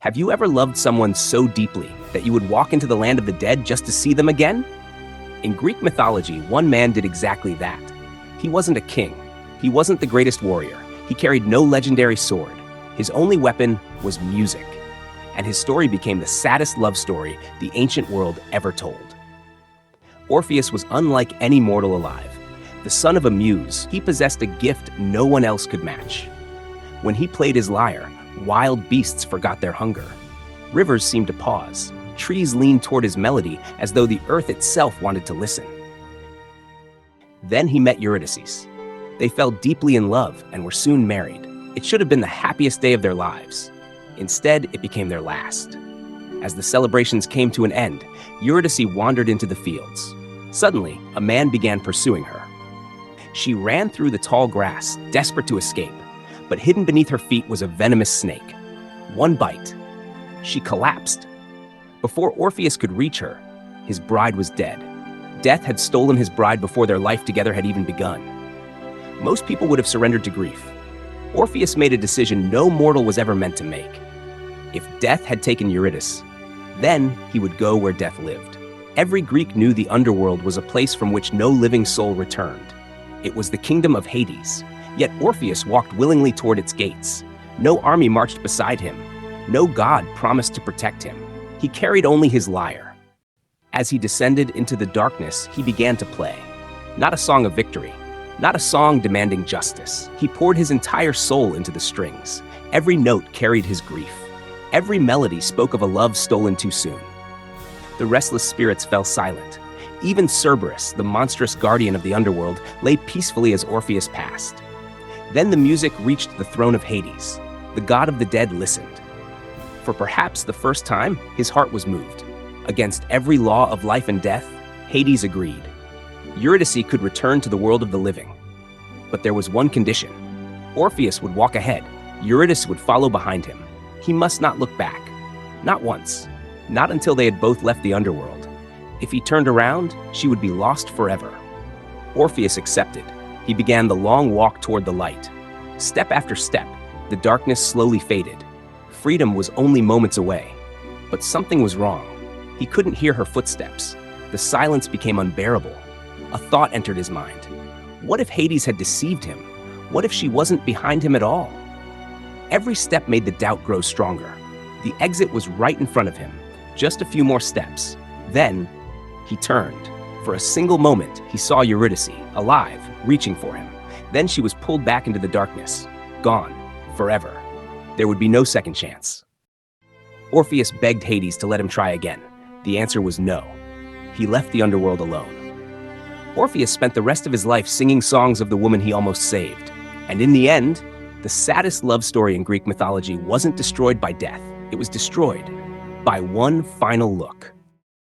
Have you ever loved someone so deeply that you would walk into the land of the dead just to see them again? In Greek mythology, one man did exactly that. He wasn't a king. He wasn't the greatest warrior. He carried no legendary sword. His only weapon was music. And his story became the saddest love story the ancient world ever told. Orpheus was unlike any mortal alive. The son of a muse, he possessed a gift no one else could match. When he played his lyre, wild beasts forgot their hunger. Rivers seemed to pause. Trees leaned toward his melody as though the earth itself wanted to listen. Then he met Eurydice. They fell deeply in love and were soon married. It should have been the happiest day of their lives. Instead, it became their last. As the celebrations came to an end, Eurydice wandered into the fields. Suddenly, a man began pursuing her. She ran through the tall grass, desperate to escape, but hidden beneath her feet was a venomous snake. One bite. She collapsed. Before Orpheus could reach her, his bride was dead. Death had stolen his bride before their life together had even begun. Most people would have surrendered to grief. Orpheus made a decision no mortal was ever meant to make. If death had taken Eurydice, then he would go where death lived. Every Greek knew the underworld was a place from which no living soul returned. It was the kingdom of Hades, yet Orpheus walked willingly toward its gates. No army marched beside him. No god promised to protect him. He carried only his lyre. As he descended into the darkness, he began to play. Not a song of victory, not a song demanding justice. He poured his entire soul into the strings. Every note carried his grief. Every melody spoke of a love stolen too soon. The restless spirits fell silent. Even Cerberus, the monstrous guardian of the underworld, lay peacefully as Orpheus passed. Then the music reached the throne of Hades. The god of the dead listened. For perhaps the first time, his heart was moved. Against every law of life and death, Hades agreed. Eurydice could return to the world of the living. But there was one condition. Orpheus would walk ahead. Eurydice would follow behind him. He must not look back. Not once. Not until they had both left the underworld. If he turned around, she would be lost forever. Orpheus accepted. He began the long walk toward the light. Step after step, the darkness slowly faded. Freedom was only moments away. But something was wrong. He couldn't hear her footsteps. The silence became unbearable. A thought entered his mind. What if Hades had deceived him? What if she wasn't behind him at all? Every step made the doubt grow stronger. The exit was right in front of him. Just a few more steps. Then, he turned. For a single moment, he saw Eurydice, alive, reaching for him. Then she was pulled back into the darkness. Gone. Forever. There would be no second chance. Orpheus begged Hades to let him try again. The answer was no. He left the underworld alone. Orpheus spent the rest of his life singing songs of the woman he almost saved. And in the end, the saddest love story in Greek mythology wasn't destroyed by death. It was destroyed by one final look.